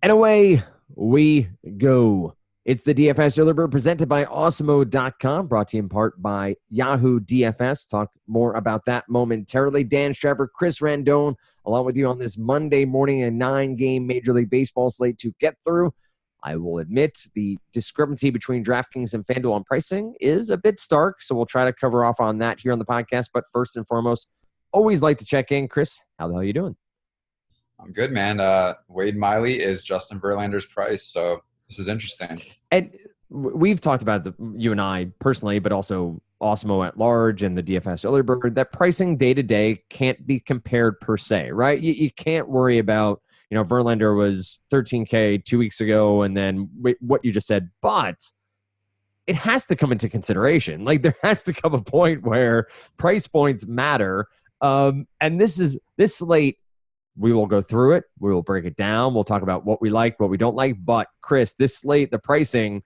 And away we go. It's the DFS Early Bird presented by Awesemo.com, brought to you in part by Yahoo DFS. Talk more about that momentarily. Dan Straver, Chris Randone, along with you on this Monday morning, a 9-game Major League Baseball slate to get through. I will admit the discrepancy between DraftKings and FanDuel on pricing is a bit stark, so we'll try to cover off on that here on the podcast. But first and foremost, always like to check in. Chris, how the hell are you doing? I'm good, man. Wade Miley is Justin Verlander's price, so this is interesting. And we've talked about you and I personally, but also Awesemo at large and the DFS Early Bird, that pricing day-to-day can't be compared per se, right? You can't worry about, Verlander was $13K 2 weeks ago and then what you just said, but it has to come into consideration. Like, there has to come a point where price points matter. And this slate, we will go through it. We will break it down. We'll talk about what we like, what we don't like. But, Chris, this slate, the pricing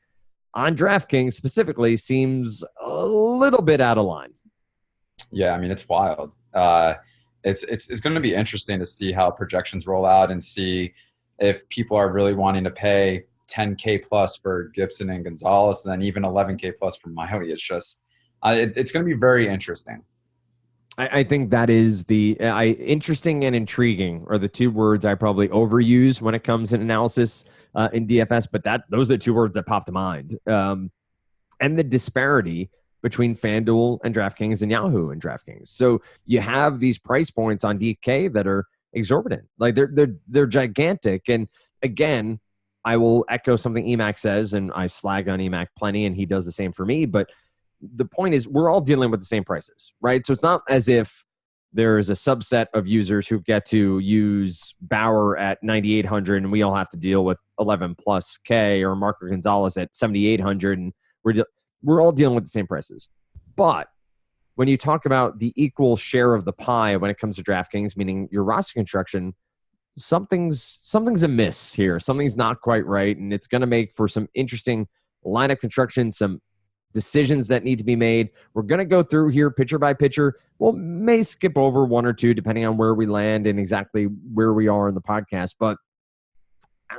on DraftKings specifically seems a little bit out of line. Yeah, I mean, it's wild. It's going to be interesting to see how projections roll out and see if people are really wanting to pay $10K plus for Gibson and Gonzalez and then even $11K plus for Miley. It's just it's going to be very interesting. I think that is interesting and intriguing are the two words I probably overuse when it comes in analysis in DFS, but those are the two words that pop to mind. And the disparity between FanDuel and DraftKings and Yahoo and DraftKings. So you have these price points on DK that are exorbitant. Like they're gigantic. And again, I will echo something Emac says, and I slag on Emac plenty, and he does the same for me, but the point is we're all dealing with the same prices, right? So it's not as if there's a subset of users who get to use Bauer at 9,800 and we all have to deal with 11 plus K, or Marco Gonzalez at 7,800, and we're all dealing with the same prices. But when you talk about the equal share of the pie when it comes to DraftKings, meaning your roster construction, something's amiss here. Something's not quite right, and it's going to make for some interesting lineup construction, some decisions that need to be made. We're going to go through here pitcher by pitcher. We'll may skip over one or two depending on where we land and exactly where we are in the podcast. But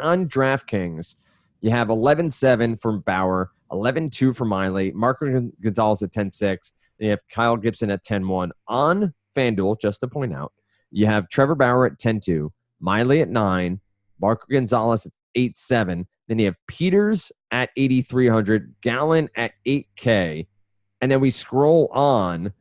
on DraftKings, you have 11-7 from Bauer, 11-2 for Miley, Marco Gonzalez at 10-6, and you have Kyle Gibson at 10-1. On FanDuel, just to point out, you have Trevor Bauer at 10-2, Miley at 9, Marco Gonzalez at 8-7. Then you have Peters at 8,300, Gallen at 8K. And then we scroll on.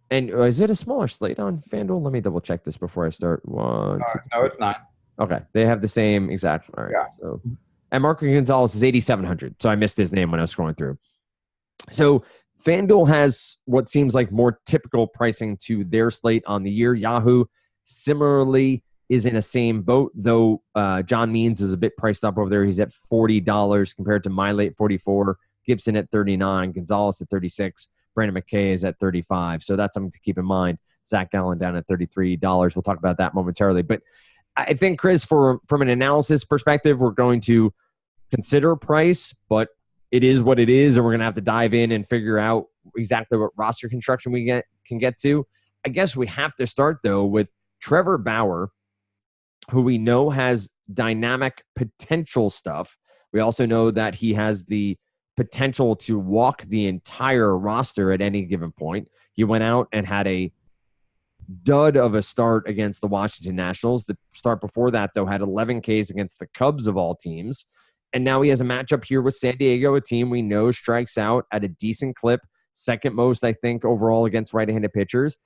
And is it a smaller slate on FanDuel? Let me double check this before I start. No, it's not. Okay. They have the same exact. All right. Yeah. So, and Marco Gonzalez is 8,700. So I missed his name when I was scrolling through. So FanDuel has what seems like more typical pricing to their slate on the year. Yahoo similarly is in a same boat, though John Means is a bit priced up over there. He's at $40 compared to Miley at $44, Gibson at $39, Gonzalez at $36, Brandon McKay is at $35. So that's something to keep in mind. Zach Gallen down at $33. We'll talk about that momentarily. But I think, Chris, from an analysis perspective, we're going to consider price, but it is what it is, and we're going to have to dive in and figure out exactly what roster construction we can get to. I guess we have to start, though, with Trevor Bauer, who we know has dynamic potential stuff. We also know that he has the potential to walk the entire roster at any given point. He went out and had a dud of a start against the Washington Nationals. The start before that, though, had 11 Ks against the Cubs of all teams. And now he has a matchup here with San Diego, a team we know strikes out at a decent clip, second most, I think, overall against right-handed pitchers.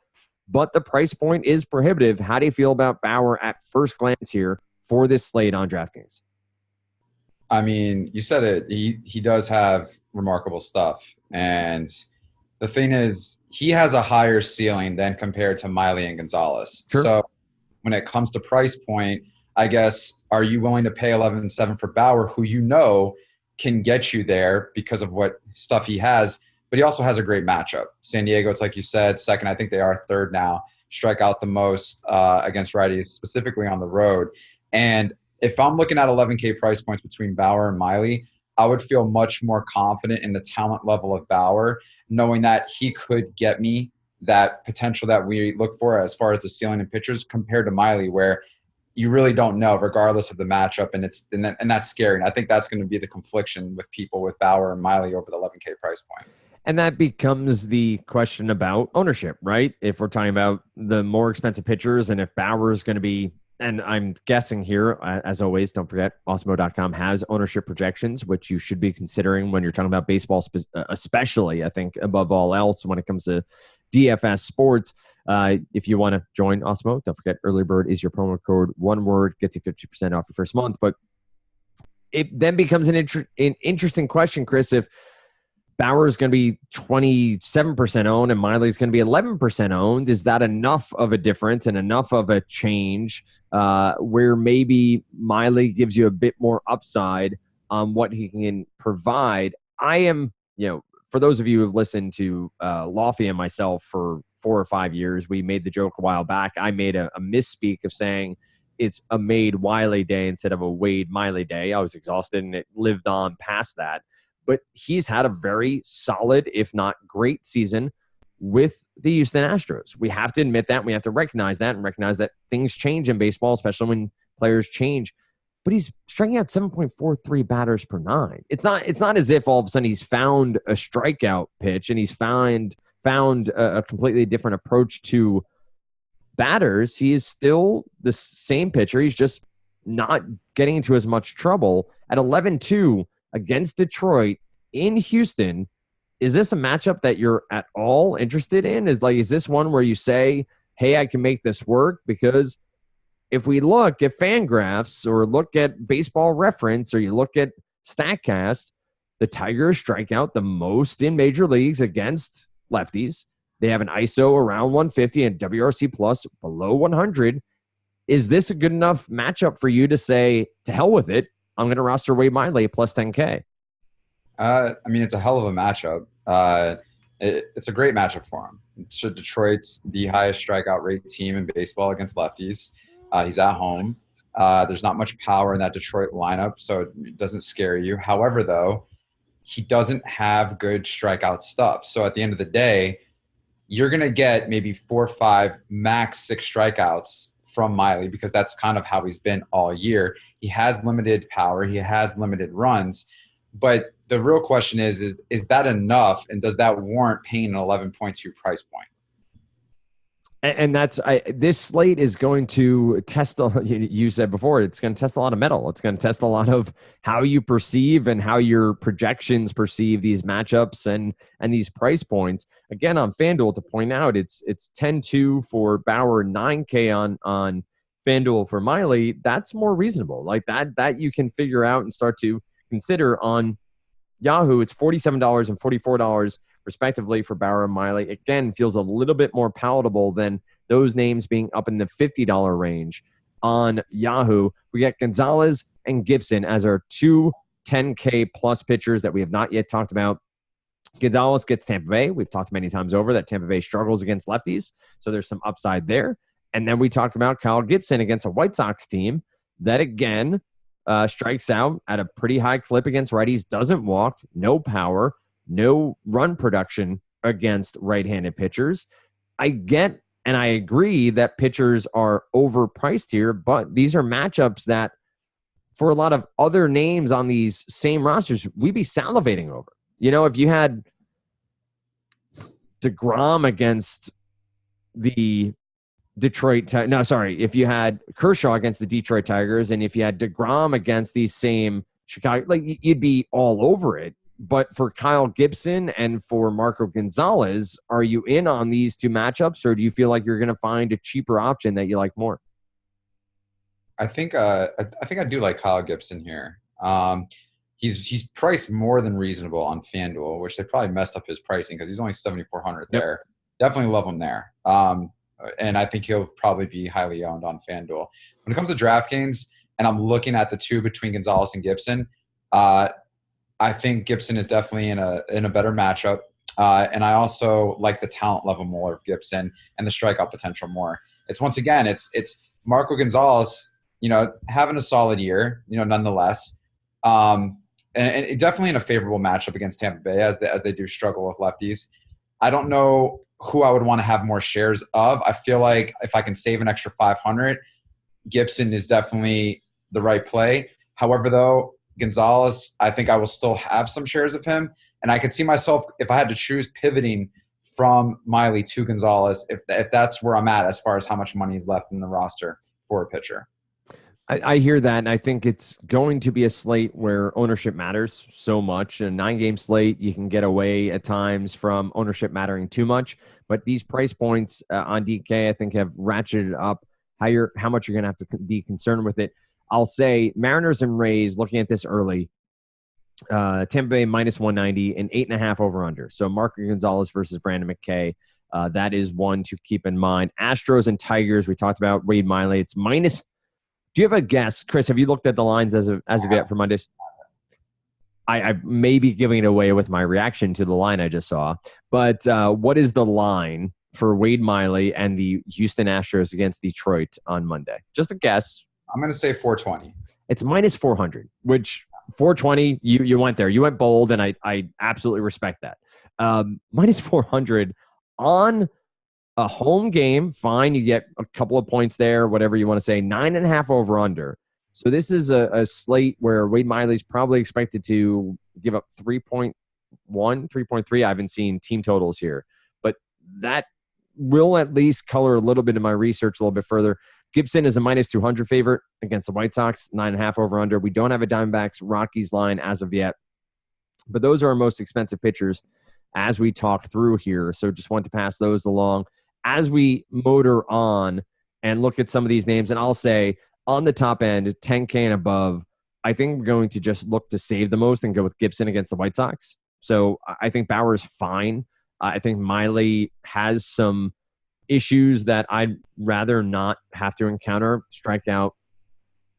But the price point is prohibitive. How do you feel about Bauer at first glance here for this slate on DraftKings? I mean, you said it. He does have remarkable stuff. And the thing is, he has a higher ceiling than compared to Miley and Gonzalez. Sure. So when it comes to price point, I guess, are you willing to pay 11-7 for Bauer, who you know can get you there because of what stuff he has? But he also has a great matchup. San Diego, it's like you said, second. I think they are third now. Strike out the most against righties, specifically on the road. And if I'm looking at 11K price points between Bauer and Miley, I would feel much more confident in the talent level of Bauer, knowing that he could get me that potential that we look for as far as the ceiling and pitchers compared to Miley, where you really don't know, regardless of the matchup, and that's scary. And I think that's going to be the confliction with people with Bauer and Miley over the 11K price point. And that becomes the question about ownership, right? If we're talking about the more expensive pitchers, and if Bauer is going to be, and I'm guessing here, as always, don't forget, Awesemo.com has ownership projections, which you should be considering when you're talking about baseball, especially, I think, above all else, when it comes to DFS sports. If you want to join Awesemo, don't forget, early bird is your promo code. One word gets you 50% off your first month. But it then becomes an interesting question, Chris, if Bauer is going to be 27% owned and Miley is going to be 11% owned. Is that enough of a difference and enough of a change where maybe Miley gives you a bit more upside on what he can provide? I am, for those of you who have listened to Lofty and myself for 4 or 5 years, we made the joke a while back. I made a misspeak of saying it's a Made Wiley day instead of a Wade Miley day. I was exhausted and it lived on past that. But he's had a very solid, if not great season with the Houston Astros. We have to admit that. We have to recognize that and recognize that things change in baseball, especially when players change. But he's striking out 7.43 batters per nine. It's not as if all of a sudden he's found a strikeout pitch and he's found a completely different approach to batters. He is still the same pitcher. He's just not getting into as much trouble. At 11-2 against Detroit in Houston, is this a matchup that you're at all interested in? Is this one where you say, hey, I can make this work? Because if we look at Fangraphs or look at Baseball Reference or you look at StatCast, the Tigers strike out the most in major leagues against lefties. They have an ISO around 150 and WRC plus below 100. Is this a good enough matchup for you to say, to hell with it, I'm going to roster Wade Miley plus 10K? It's a hell of a matchup. It's a great matchup for him. So Detroit's the highest strikeout rate team in baseball against lefties. He's at home. There's not much power in that Detroit lineup, so it doesn't scare you. However, though, he doesn't have good strikeout stuff. So at the end of the day, you're going to get maybe 4 or 5, max 6 strikeouts from Miley, because that's kind of how he's been all year. He has limited power. He has limited runs. But the real question is that enough? And does that warrant paying an 11.2 price point? And that's this slate is going to test, you said before, it's going to test a lot of metal. It's going to test a lot of how you perceive and how your projections perceive these matchups and these price points. Again, on FanDuel, to point out, it's 10-2 for Bauer, 9K on FanDuel for Miley. That's more reasonable. Like that you can figure out and start to consider. On Yahoo, it's $47 and $44 respectively for Bauer and Miley. Again, feels a little bit more palatable than those names being up in the $50 range on Yahoo. We got Gonzalez and Gibson as our 2 10K plus pitchers that we have not yet talked about. Gonzalez gets Tampa Bay. We've talked many times over that Tampa Bay struggles against lefties, so there's some upside there. And then we talk about Kyle Gibson against a White Sox team that, again, strikes out at a pretty high clip against righties, doesn't walk, no power, no run production against right-handed pitchers. I get and I agree that pitchers are overpriced here, but these are matchups that for a lot of other names on these same rosters, we'd be salivating over. If you had DeGrom against the if you had Kershaw against the Detroit Tigers, and if you had DeGrom against these same Chicago, you'd be all over it. But for Kyle Gibson and for Marco Gonzalez, are you in on these two matchups, or do you feel like you're going to find a cheaper option that you like more? I think I do like Kyle Gibson here. He's priced more than reasonable on FanDuel, which they probably messed up his pricing because he's only 7,400 there. Definitely love him there. And I think he'll probably be highly owned on FanDuel. When it comes to DraftKings, and I'm looking at the two between Gonzalez and Gibson, I think Gibson is definitely in a better matchup. And I also like the talent level more of Gibson and the strikeout potential more. It's Marco Gonzalez, having a solid year, nonetheless. And definitely in a favorable matchup against Tampa Bay as they do struggle with lefties. I don't know who I would want to have more shares of. I feel like if I can save an extra 500, Gibson is definitely the right play. However, though, Gonzalez, I think I will still have some shares of him. And I could see myself, if I had to choose, pivoting from Miley to Gonzalez, if that's where I'm at as far as how much money is left in the roster for a pitcher. I hear that, and I think it's going to be a slate where ownership matters so much. A 9-game slate, you can get away at times from ownership mattering too much. But these price points on DK, I think, have ratcheted up how much you're going to have to be concerned with it. I'll say Mariners and Rays, looking at this early, Tampa Bay minus 190 and 8.5 over under. So Marco Gonzalez versus Brandon McKay. That is one to keep in mind. Astros and Tigers, we talked about Wade Miley. It's minus. Do you have a guess, Chris? Have you looked at the lines as of yet for Mondays? I may be giving it away with my reaction to the line I just saw. But what is the line for Wade Miley and the Houston Astros against Detroit on Monday? Just a guess. I'm going to say 420. It's minus 400, which 420, you went there. You went bold, and I absolutely respect that. Minus 400 on a home game, fine. You get a couple of points there, whatever you want to say. 9.5 over under. So this is a slate where Wade Miley's probably expected to give up 3.1, 3.3. I haven't seen team totals here, but that will at least color a little bit of my research a little bit further. Gibson is a minus 200 favorite against the White Sox, 9.5 over under. We don't have a Diamondbacks Rockies line as of yet, but those are our most expensive pitchers as we talk through here. So just want to pass those along as we motor on and look at some of these names. And I'll say on the top end, 10K and above, I think we're going to just look to save the most and go with Gibson against the White Sox. So I think Bauer's fine. I think Miley has some issues that I'd rather not have to encounter.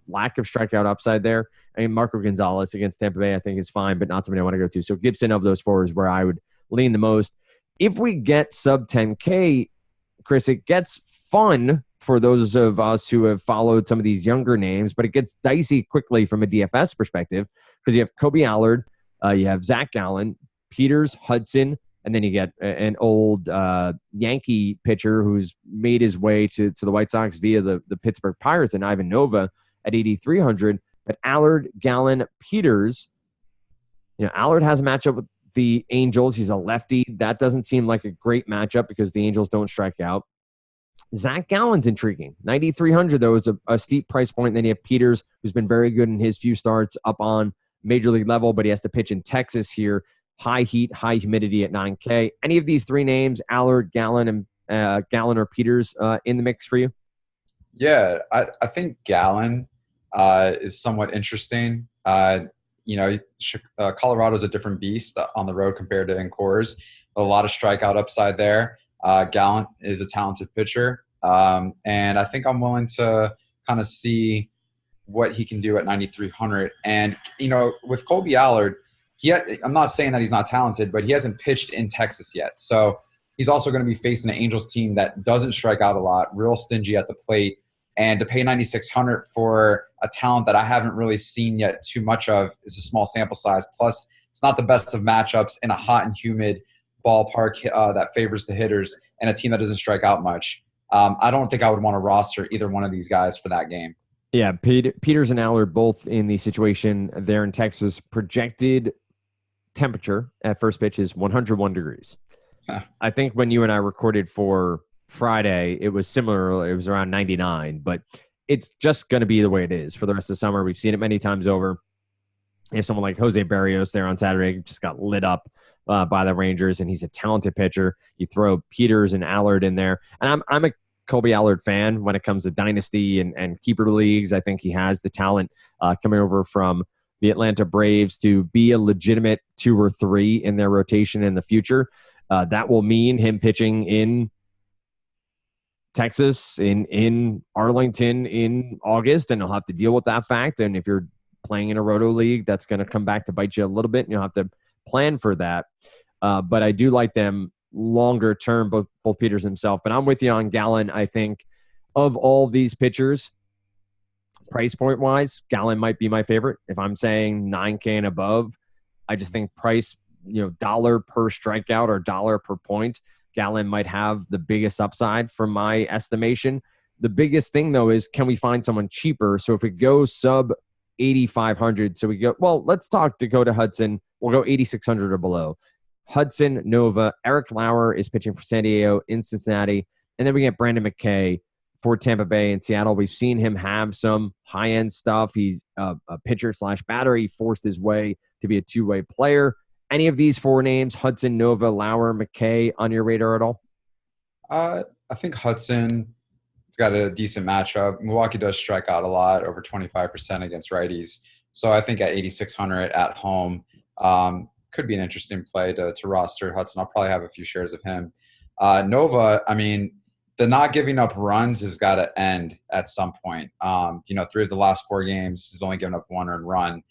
Lack of strikeout upside there. I mean, Marco Gonzalez against Tampa Bay, I think is fine, but not somebody I want to go to. So Gibson of those four is where I would lean the most. If we get sub 10K, Chris, it gets fun for those of us who have followed some of these younger names, but it gets dicey quickly from a DFS perspective because you have Kobe Allard, you have Zach Gallen, Peters, Hudson, and then you get an old Yankee pitcher who's made his way to the White Sox via the Pittsburgh Pirates and Ivan Nova at 8,300. But Allard, Gallen, Peters, Allard has a matchup with the Angels. He's a lefty. That doesn't seem like a great matchup because the Angels don't strike out. Zach Gallen's intriguing. 9,300, though, is a steep price point. Then you have Peters, who's been very good in his few starts up on major league level, but he has to pitch in Texas here. High heat, high humidity at 9K. Any of these three names, Allard, Gallen, and Gallen or Peters, in the mix for you? Yeah, I think Gallen is somewhat interesting. Colorado's a different beast on the road compared to in Coors. A lot of strikeout upside there. Gallen is a talented pitcher. And I think I'm willing to kind of see what he can do at 9,300. And, with Kobe Allard, I'm not saying that he's not talented, but he hasn't pitched in Texas yet. So he's also going to be facing an Angels team that doesn't strike out a lot, real stingy at the plate. And to pay 9,600 for a talent that I haven't really seen yet too much of is a small sample size. Plus, it's not the best of matchups in a hot and humid ballpark that favors the hitters and a team that doesn't strike out much. I don't think I would want to roster either one of these guys for that game. Yeah, Peters and Allard both in the situation there in Texas. Projected temperature at first pitch is 101 degrees. Huh. I think when you and I recorded for Friday, it was similar. It was around 99, but it's just going to be the way it is for the rest of the summer. We've seen it many times over. If someone like Jose Barrios there on Saturday just got lit up by the Rangers, and he's a talented pitcher, you throw Peters and Allard in there. And I'm a Kobe Allard fan when it comes to dynasty and keeper leagues. I think he has the talent coming over from the Atlanta Braves to be a legitimate 2 or 3 in their rotation in the future. That will mean him pitching in Texas, in Arlington in August, and he'll have to deal with that fact. And if you're playing in a roto league, that's going to come back to bite you a little bit, and you'll have to plan for that. But I do like them longer term, both Peters himself. But I'm with you on Gallen. I think of all these pitchers, price point wise, Gallen might be my favorite. If I'm saying 9K and above, I just think price, dollar per strikeout or dollar per point, Gallen might have the biggest upside from my estimation. The biggest thing, though, is can we find someone cheaper? So if it goes sub 8,500, so we go, well, let's talk Dakota Hudson. We'll go 8,600 or below. Hudson, Nova, Eric Lauer is pitching for San Diego in Cincinnati. And then we get Brandon McKay for Tampa Bay and Seattle. We've seen him have some high-end stuff. He's a pitcher/batter. He forced his way to be a two-way player. Any of these four names, Hudson, Nova, Lauer, McKay, on your radar at all? I think Hudson has got a decent matchup. Milwaukee does strike out a lot, over 25% against righties. So I think at 8,600 at home could be an interesting play to roster Hudson. I'll probably have a few shares of him. Nova, I mean, the not giving up runs has got to end at some point. 3 of the last 4 games, he's only given up 1 earned run.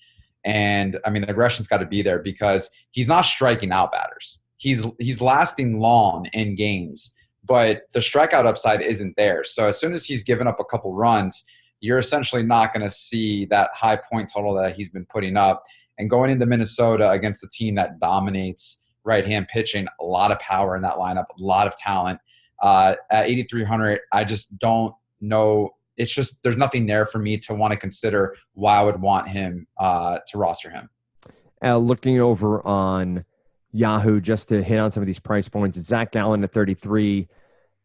And, I mean, the aggression's got to be there because he's not striking out batters. He's lasting long in games, but the strikeout upside isn't there. So as soon as he's given up a couple runs, you're essentially not going to see that high point total that he's been putting up. And going into Minnesota against a team that dominates right-hand pitching, a lot of power in that lineup, a lot of talent. At 8,300, I just don't know. It's just there's nothing there for me to want to consider why I would want him to roster him. Looking over on Yahoo, just to hit on some of these price points, Zach Gallen at 33,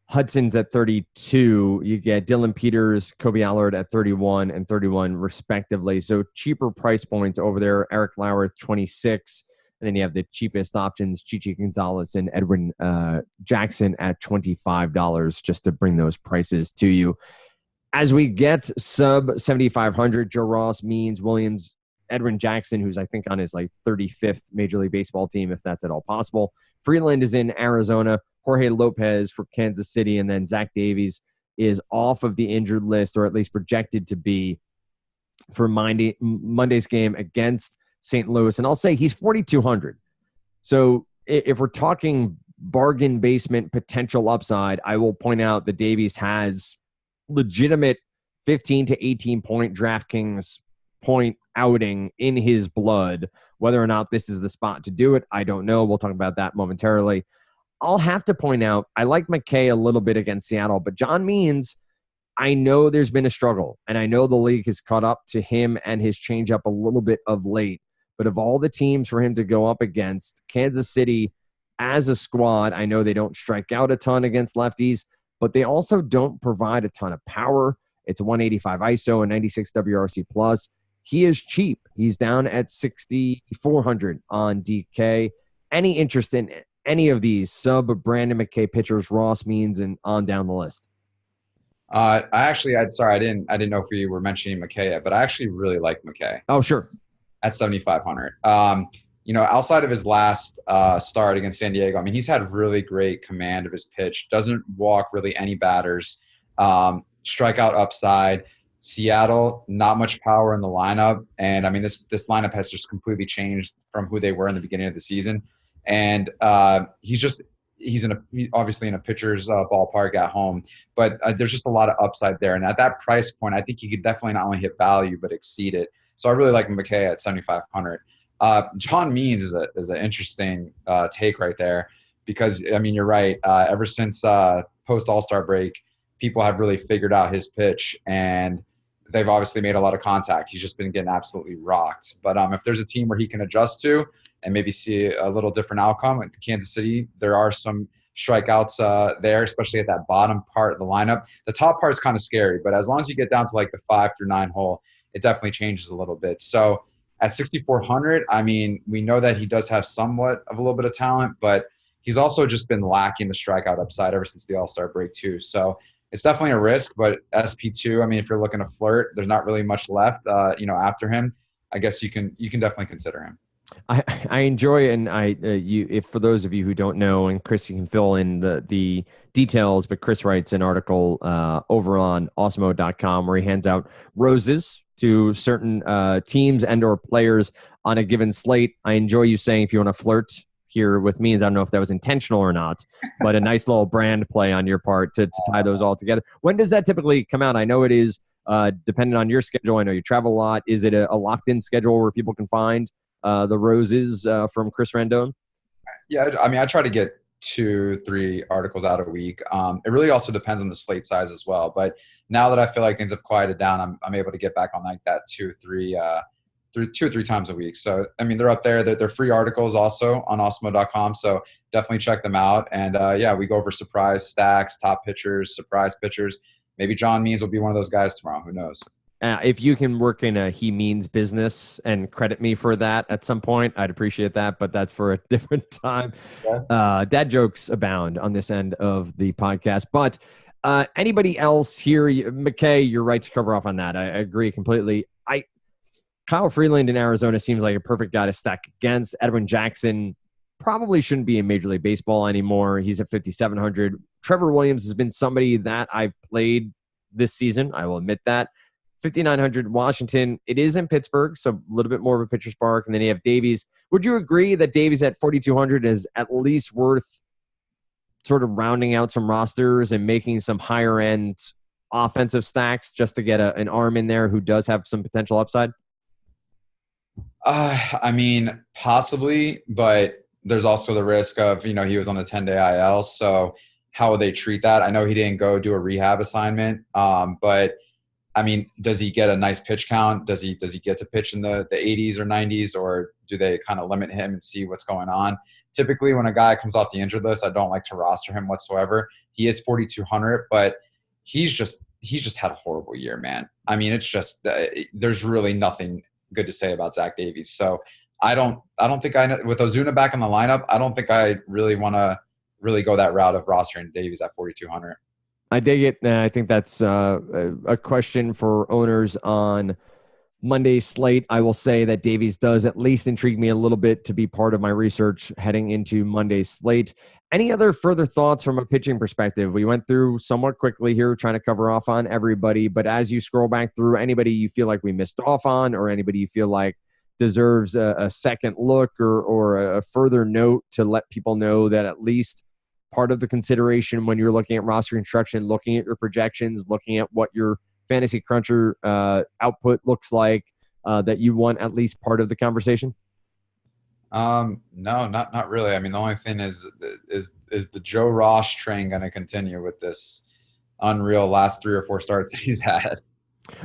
Hudson's at 32. You get Dylan Peters, Kobe Allard at 31 and 31 respectively. So cheaper price points over there. Eric Lauer at 26. And then you have the cheapest options, Chichi Gonzalez and Edwin Jackson at $25, just to bring those prices to you. As we get sub 7,500, Joe Ross, Means, Williams, Edwin Jackson, who's I think on his 35th Major League Baseball team, if that's at all possible. Freeland is in Arizona. Jorge Lopez for Kansas City. And then Zach Davies is off of the injured list, or at least projected to be, for Monday's game against St. Louis. And I'll say he's 4,200. So if we're talking bargain basement potential upside, I will point out that Davies has legitimate 15 to 18 point DraftKings point outing in his blood. Whether or not this is the spot to do it, I don't know. We'll talk about that momentarily. I'll have to point out, I like McKay a little bit against Seattle, but John Means, I know there's been a struggle, and I know the league has caught up to him and his changeup a little bit of late. But of all the teams for him to go up against, Kansas City as a squad, I know they don't strike out a ton against lefties, but they also don't provide a ton of power. It's a 185 ISO and 96 WRC plus. He is cheap. He's down at 6,400 on DK. Any interest in any of these sub Brandon McKay pitchers, Ross, Means, and on down the list? I didn't know if you were mentioning McKay yet, but I actually really like McKay. Oh, sure. At 7,500. Outside of his last start against San Diego, I mean, he's had really great command of his pitch, doesn't walk really any batters, strikeout upside. Seattle, not much power in the lineup. And I mean, this lineup has just completely changed from who they were in the beginning of the season. And he's obviously in a pitcher's ballpark at home, but there's just a lot of upside there. And at that price point, I think he could definitely not only hit value, but exceed it. So I really like McKay at 7,500. John Means is an interesting take right there because, I mean, you're right. Ever since post All-Star break, people have really figured out his pitch, and they've obviously made a lot of contact. He's just been getting absolutely rocked. But if there's a team where he can adjust to and maybe see a little different outcome, at Kansas City, there are some strikeouts there, especially at that bottom part of the lineup. The top part is kind of scary, but as long as you get down to the 5 through 9 hole, it definitely changes a little bit. So at 6,400, I mean, we know that he does have somewhat of a little bit of talent, but he's also just been lacking the strikeout upside ever since the All-Star break too. So it's definitely a risk, but SP2, I mean, if you're looking to flirt, there's not really much left, after him. I guess you can definitely consider him. I enjoy, and if for those of you who don't know, and Chris, you can fill in the details, but Chris writes an article over on Awesemo.com where he hands out roses to certain teams and or players on a given slate. I enjoy you saying if you want to flirt here with me, I don't know if that was intentional or not, but a nice little brand play on your part to tie those all together. When does that typically come out? I know it is dependent on your schedule. I know you travel a lot. Is it a locked-in schedule where people can find the roses from Chris Randone? Yeah, I mean, I try to get 2, 3 articles out a week. It really also depends on the slate size as well. But now that I feel like things have quieted down, I'm able to get back on like that 2 or 3 times a week. So, I mean, they're up there. They're free articles also on awesemo.com. So definitely check them out. And yeah, we go over surprise stacks, top pitchers, surprise pitchers. Maybe John Means will be one of those guys tomorrow. Who knows? If you can work in a he means business and credit me for that at some point, I'd appreciate that. But that's for a different time. Yeah. Dad jokes abound on this end of the podcast. But anybody else here? McKay, you're right to cover off on that. I agree completely. Kyle Freeland in Arizona seems like a perfect guy to stack against. Edwin Jackson probably shouldn't be in Major League Baseball anymore. He's at 5,700. Trevor Williams has been somebody that I've played this season. I will admit that. 5,900 Washington. It is in Pittsburgh, so a little bit more of a pitcher's park. And then you have Davies. Would you agree that Davies at 4,200 is at least worth sort of rounding out some rosters and making some higher end offensive stacks just to get an arm in there who does have some potential upside? I mean, possibly, but there's also the risk of, he was on the 10-day IL. So how would they treat that? I know he didn't go do a rehab assignment, but I mean, does he get a nice pitch count? Does he get to pitch in the 80s or 90s, or do they kind of limit him and see what's going on? Typically, when a guy comes off the injured list, I don't like to roster him whatsoever. He is 4,200, but he's just had a horrible year, man. I mean, it's just there's really nothing good to say about Zach Davies. So I don't think with Ozuna back in the lineup, I don't think I really want to really go that route of rostering Davies at 4,200. I dig it. I think that's a question for owners on Monday's slate. I will say that Davies does at least intrigue me a little bit to be part of my research heading into Monday's slate. Any other further thoughts from a pitching perspective? We went through somewhat quickly here, trying to cover off on everybody. But as you scroll back through, anybody you feel like we missed off on, or anybody you feel like deserves a second look or a further note to let people know that at least part of the consideration when you're looking at roster construction, looking at your projections, looking at what your fantasy cruncher output looks like, that you want at least part of the conversation? No, not really. I mean, the only thing is the Joe Ross train going to continue with this unreal last 3 or 4 starts that he's had?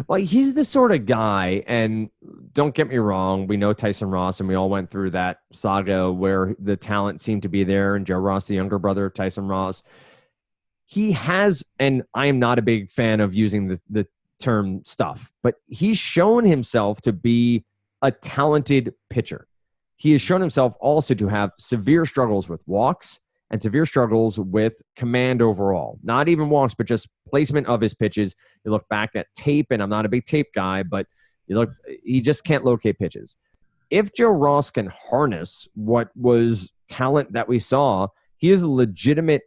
Well, he's the sort of guy, and don't get me wrong, we know Tyson Ross, and we all went through that saga where the talent seemed to be there, and Joe Ross, the younger brother of Tyson Ross, he has, and I am not a big fan of using the term stuff, but he's shown himself to be a talented pitcher. He has shown himself also to have severe struggles with walks and severe struggles with command overall. Not even walks, but just placement of his pitches. You look back at tape, and I'm not a big tape guy, but he just can't locate pitches. If Joe Ross can harness what was talent that we saw, he is a legitimate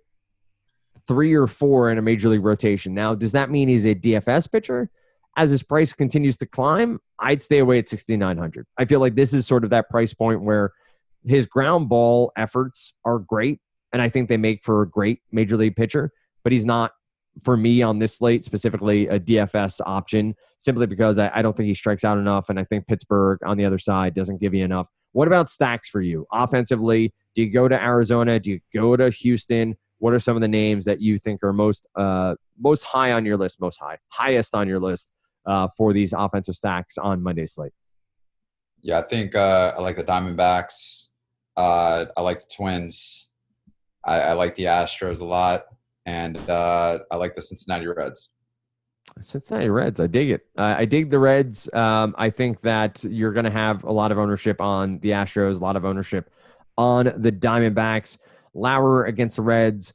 3 or 4 in a major league rotation. Now, does that mean he's a DFS pitcher? As his price continues to climb, I'd stay away at 6,900. I feel like this is sort of that price point where his ground ball efforts are great, and I think they make for a great major league pitcher, but he's not, for me on this slate, specifically a DFS option, simply because I don't think he strikes out enough, and I think Pittsburgh on the other side doesn't give you enough. What about stacks for you? Offensively, do you go to Arizona? Do you go to Houston? What are some of the names that you think are most high on your list, highest on your list for these offensive stacks on Monday's slate? Yeah, I think I like the Diamondbacks. I like the Twins. I like the Astros a lot. And I like the Cincinnati Reds. Cincinnati Reds. I dig it. I dig the Reds. I think that you're going to have a lot of ownership on the Astros, a lot of ownership on the Diamondbacks. Lauer against the Reds.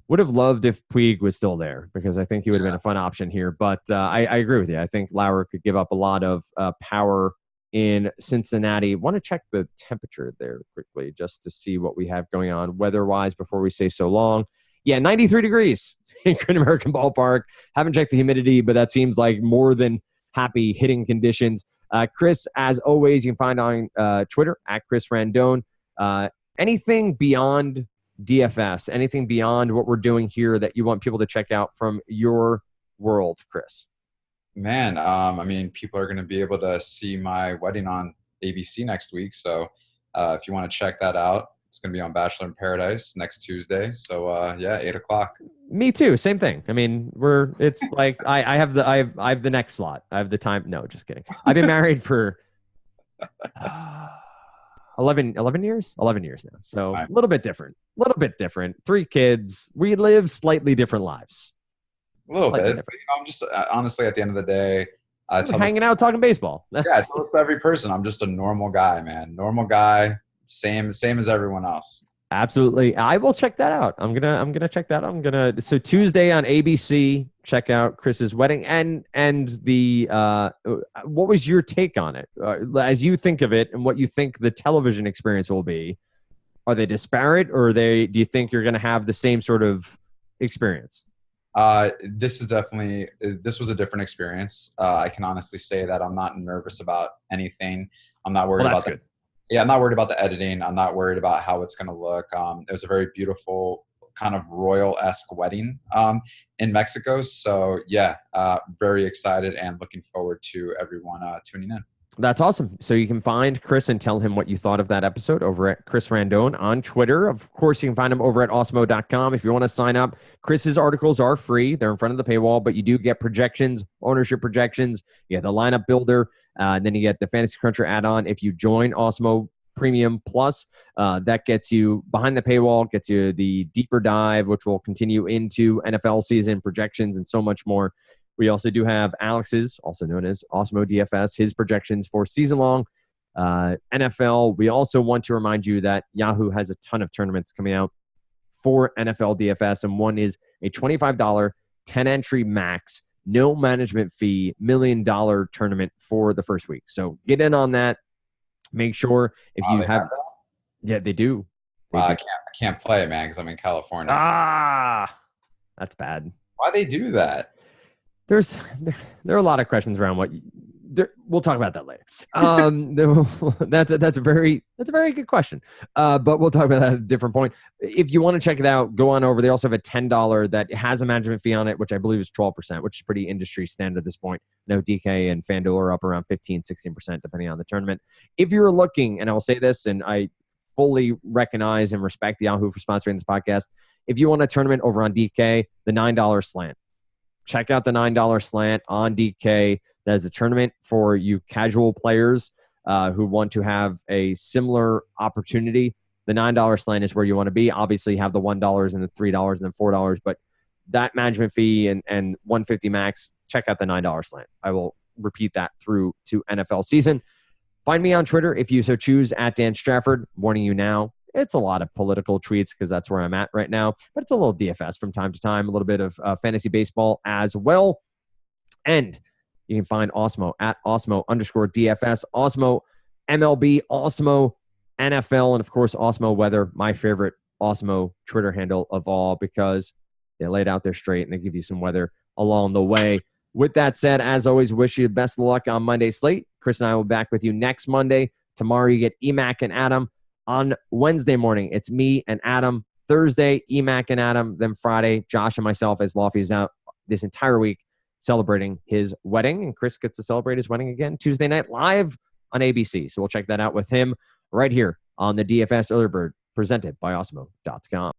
Would have loved if Puig was still there, because I think he would have been a fun option here. But I agree with you. I think Lauer could give up a lot of power in Cincinnati. Want to check the temperature there quickly just to see what we have going on weather-wise before we say so long. Yeah, 93 degrees in Great American Ballpark. Haven't checked the humidity, but that seems like more than happy hitting conditions. Chris, as always, you can find on Twitter at Chris Randone. Anything beyond DFS, anything beyond what we're doing here that you want people to check out from your world, Chris? Man, I mean, people are going to be able to see my wedding on ABC next week. So if you want to check that out, It's going to be on Bachelor in Paradise next Tuesday. So yeah, 8 o'clock. Me too. Same thing. I mean, it's like I have the next slot. I have the time. No, just kidding. I've been married for 11 years. 11 years now. So a little bit different. A little bit different. 3 kids. We live slightly different lives. A little bit. But, I'm just honestly at the end of the day, hanging out talking baseball. Yeah, I tell this to every person. I'm just a normal guy, man. Normal guy. Same as everyone else. Absolutely. I will check that out. I'm gonna check that out. So Tuesday on ABC, check out Chris's wedding and the what was your take on it? As you think of it and what you think the television experience will be, are they disparate or do you think you're gonna have the same sort of experience? This was a different experience. I can honestly say that I'm not nervous about anything. I'm not worried about that. Yeah, I'm not worried about the editing. I'm not worried about how it's going to look. It was a very beautiful kind of royal-esque wedding in Mexico. So yeah, very excited and looking forward to everyone tuning in. That's awesome. So you can find Chris and tell him what you thought of that episode over at Chris Randone on Twitter. Of course, you can find him over at awesemo.com. If you want to sign up, Chris's articles are free. They're in front of the paywall, but you do get projections, ownership projections. You get the lineup builder, and then you get the Fantasy Cruncher add-on. If you join Awesemo Premium Plus, that gets you behind the paywall, gets you the deeper dive, which will continue into NFL season projections and so much more. We also do have Alex's, also known as Awesemo DFS, his projections for season-long NFL. We also want to remind you that Yahoo has a ton of tournaments coming out for NFL DFS, and one is a $25 10-entry max, no management fee, $1 million tournament for the first week. So get in on that. Make sure if you have – yeah, they do. I can't play it, man, because I'm in California. That's bad. Why they do that? There are a lot of questions around what we'll talk about that later. That's a very good question. But we'll talk about that at a different point. If you want to check it out, go on over. They also have a $10 that has a management fee on it, which I believe is 12%, which is pretty industry standard at this point. No, DK and FanDuel are up around 15-16% depending on the tournament. If you're looking, and I will say this, and I fully recognize and respect Yahoo for sponsoring this podcast. If you want a tournament over on DK, the $9 slant. Check out the $9 slant on DK. That is a tournament for you casual players who want to have a similar opportunity. The $9 slant is where you want to be. Obviously, you have the $1 and the $3 and then $4, but that management fee and $150 max, check out the $9 slant. I will repeat that through to NFL season. Find me on Twitter if you so choose, at Dan Strafford. Warning you now, it's a lot of political tweets because that's where I'm at right now. But it's a little DFS from time to time, a little bit of fantasy baseball as well. And you can find Awesemo at Awesemo_DFS, Awesemo MLB, Awesemo NFL, and of course, Awesemo Weather, my favorite Awesemo Twitter handle of all because they lay it out there straight and they give you some weather along the way. With that said, as always, wish you the best of luck on Monday slate. Chris and I will be back with you next Monday. Tomorrow you get Emac and Adam. On Wednesday morning, it's me and Adam. Thursday, Emac and Adam. Then Friday, Josh and myself, as Lofty is out this entire week celebrating his wedding. And Chris gets to celebrate his wedding again Tuesday night live on ABC. So we'll check that out with him right here on the DFS Early Bird presented by Awesemo.com.